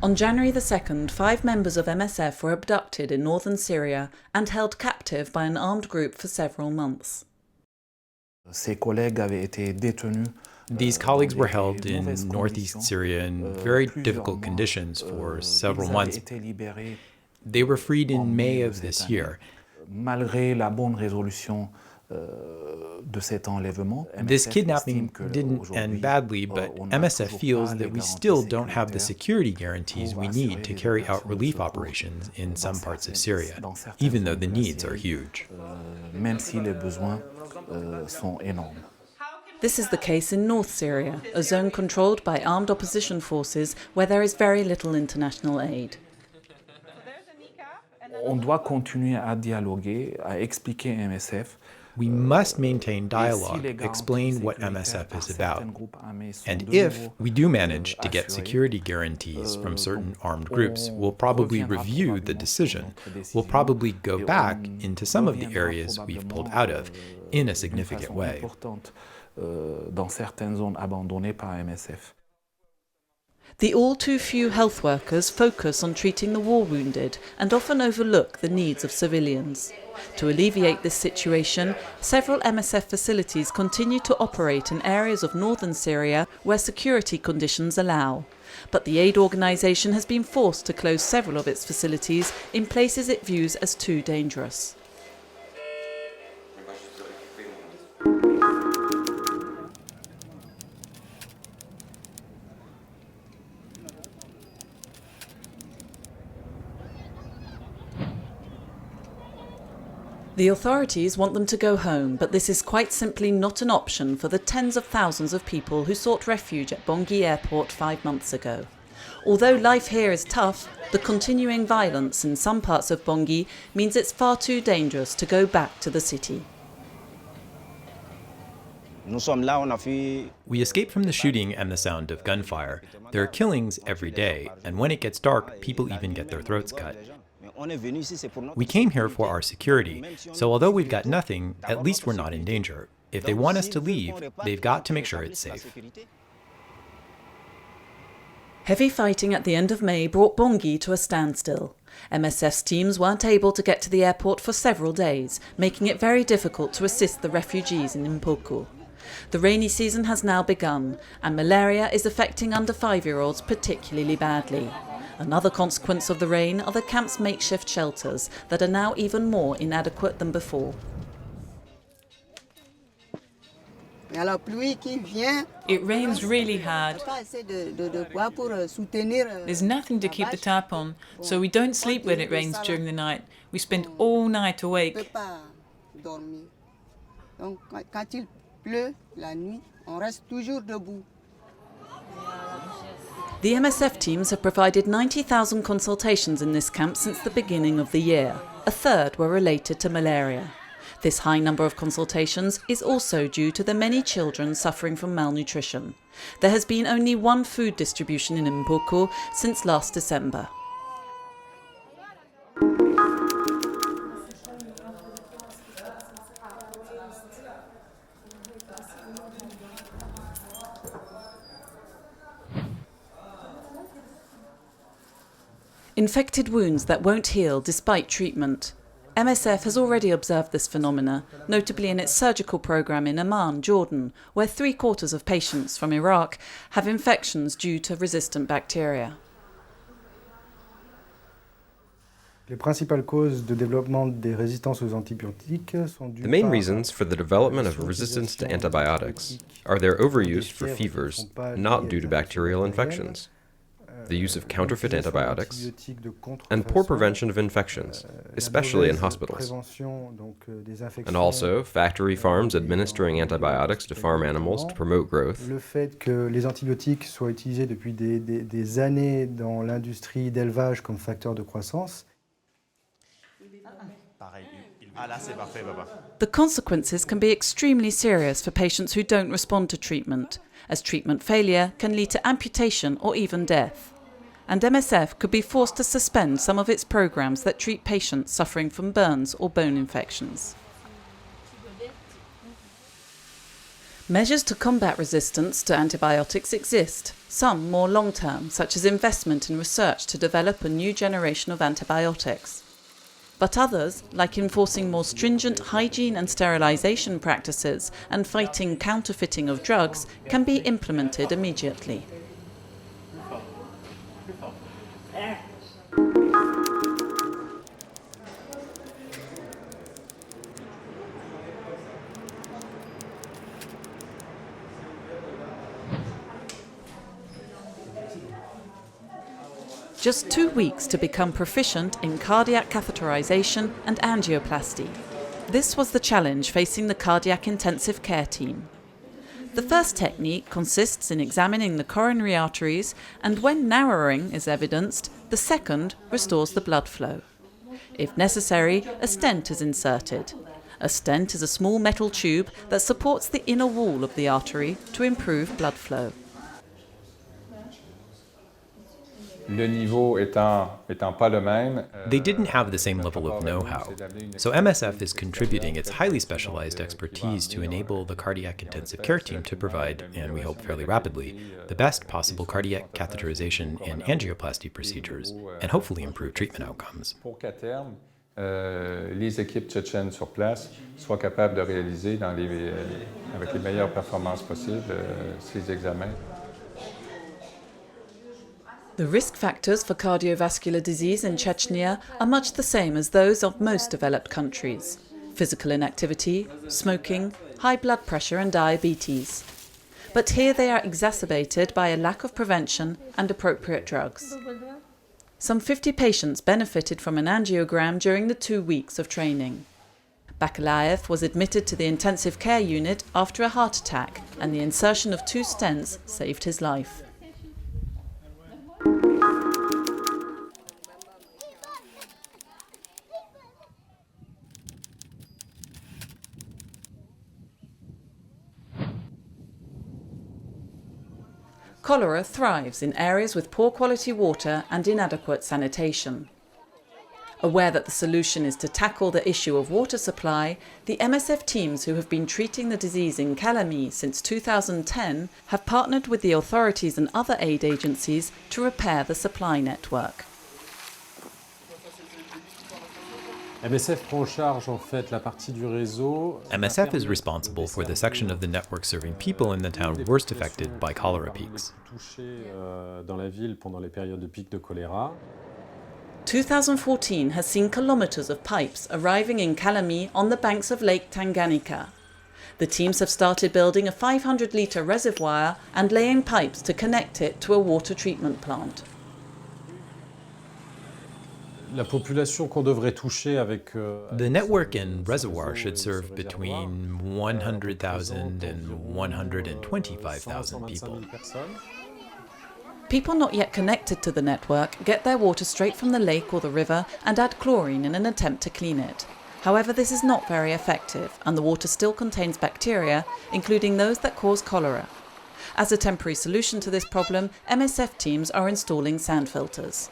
On January the 2nd, 5 members of MSF were abducted in northern Syria and held captive by an armed group for several months. These colleagues were held in northeast Syria in very difficult conditions for several months. They were freed in May of this year. This kidnapping didn't end badly, but MSF feels that we still don't have the security guarantees we need to carry out relief operations in some parts of Syria, even though the needs are huge. This is the case in North Syria, a zone controlled by armed opposition forces where there is very little international aid. We must maintain dialogue, explain what MSF is about. And if we do manage to get security guarantees from certain armed groups, we'll probably review the decision. We'll probably go back into some of the areas we've pulled out of in a significant way. The all too few health workers focus on treating the war wounded and often overlook the needs of civilians. To alleviate this situation, several MSF facilities continue to operate in areas of northern Syria where security conditions allow. But the aid organisation has been forced to close several of its facilities in places it views as too dangerous. The authorities want them to go home, but this is quite simply not an option for the tens of thousands of people who sought refuge at Bangui airport 5 months ago. Although life here is tough, the continuing violence in some parts of Bangui means it's far too dangerous to go back to the city. We escape from the shooting and the sound of gunfire. There are killings every day, and when it gets dark, people even get their throats cut. We came here for our security, so although we've got nothing, at least we're not in danger. If they want us to leave, they've got to make sure it's safe. Heavy fighting at the end of May brought Bangui to a standstill. MSF's teams weren't able to get to the airport for several days, making it very difficult to assist the refugees in Mpoko. The rainy season has now begun, and malaria is affecting under 5-year-olds particularly badly. Another consequence of the rain are the camp's makeshift shelters that are now even more inadequate than before. It rains really hard. There's nothing to keep the tarp on, so we don't sleep when it rains during the night. We spend all night awake. The MSF teams have provided 90,000 consultations in this camp since the beginning of the year. A third were related to malaria. This high number of consultations is also due to the many children suffering from malnutrition. There has been only one food distribution in Mpoko since last December. Infected wounds that won't heal despite treatment. MSF has already observed this phenomena, notably in its surgical programme in Amman, Jordan, where 3/4 of patients from Iraq have infections due to resistant bacteria. The main reasons for the development of resistance to antibiotics are their overuse for fevers, not due to bacterial infections, the use of counterfeit antibiotics, and poor prevention of infections, especially in hospitals. And also, factory farms administering antibiotics to farm animals to promote growth. Le fait que les antibiotiques soient utilisés depuis des années dans l'industrie d'élevage comme facteur de croissance. The consequences can be extremely serious for patients who don't respond to treatment, as treatment failure can lead to amputation or even death. And MSF could be forced to suspend some of its programs that treat patients suffering from burns or bone infections. Measures to combat resistance to antibiotics exist, some more long-term, such as investment in research to develop a new generation of antibiotics. But others, like enforcing more stringent hygiene and sterilisation practices and fighting counterfeiting of drugs, can be implemented immediately. Just 2 weeks to become proficient in cardiac catheterization and angioplasty. This was the challenge facing the cardiac intensive care team. The first technique consists in examining the coronary arteries, and when narrowing is evidenced, the second restores the blood flow. If necessary, a stent is inserted. A stent is a small metal tube that supports the inner wall of the artery to improve blood flow. They didn't have the same level of know-how, so MSF is contributing its highly specialized expertise to enable the cardiac intensive care team to provide, and we hope fairly rapidly, the best possible cardiac catheterization and angioplasty procedures, and hopefully improve treatment outcomes. Les équipes tchétchènes sur place soient capables de réaliser avec les meilleures performances possibles ces examens. The risk factors for cardiovascular disease in Chechnya are much the same as those of most developed countries: physical inactivity, smoking, high blood pressure and diabetes. But here they are exacerbated by a lack of prevention and appropriate drugs. Some 50 patients benefited from an angiogram during the 2 weeks of training. Bakalaev was admitted to the intensive care unit after a heart attack, and the insertion of 2 stents saved his life. Cholera thrives in areas with poor quality water and inadequate sanitation. Aware that the solution is to tackle the issue of water supply, the MSF teams who have been treating the disease in Kalamy since 2010 have partnered with the authorities and other aid agencies to repair the supply network. MSF is responsible for the section of the network serving people in the town worst affected by cholera peaks. 2014 has seen kilometres of pipes arriving in Kalamy on the banks of Lake Tanganyika. The teams have started building a 500-litre reservoir and laying pipes to connect it to a water treatment plant. The network and reservoir should serve between 100,000 and 125,000 people. People not yet connected to the network get their water straight from the lake or the river and add chlorine in an attempt to clean it. However, this is not very effective, and the water still contains bacteria, including those that cause cholera. As a temporary solution to this problem, MSF teams are installing sand filters.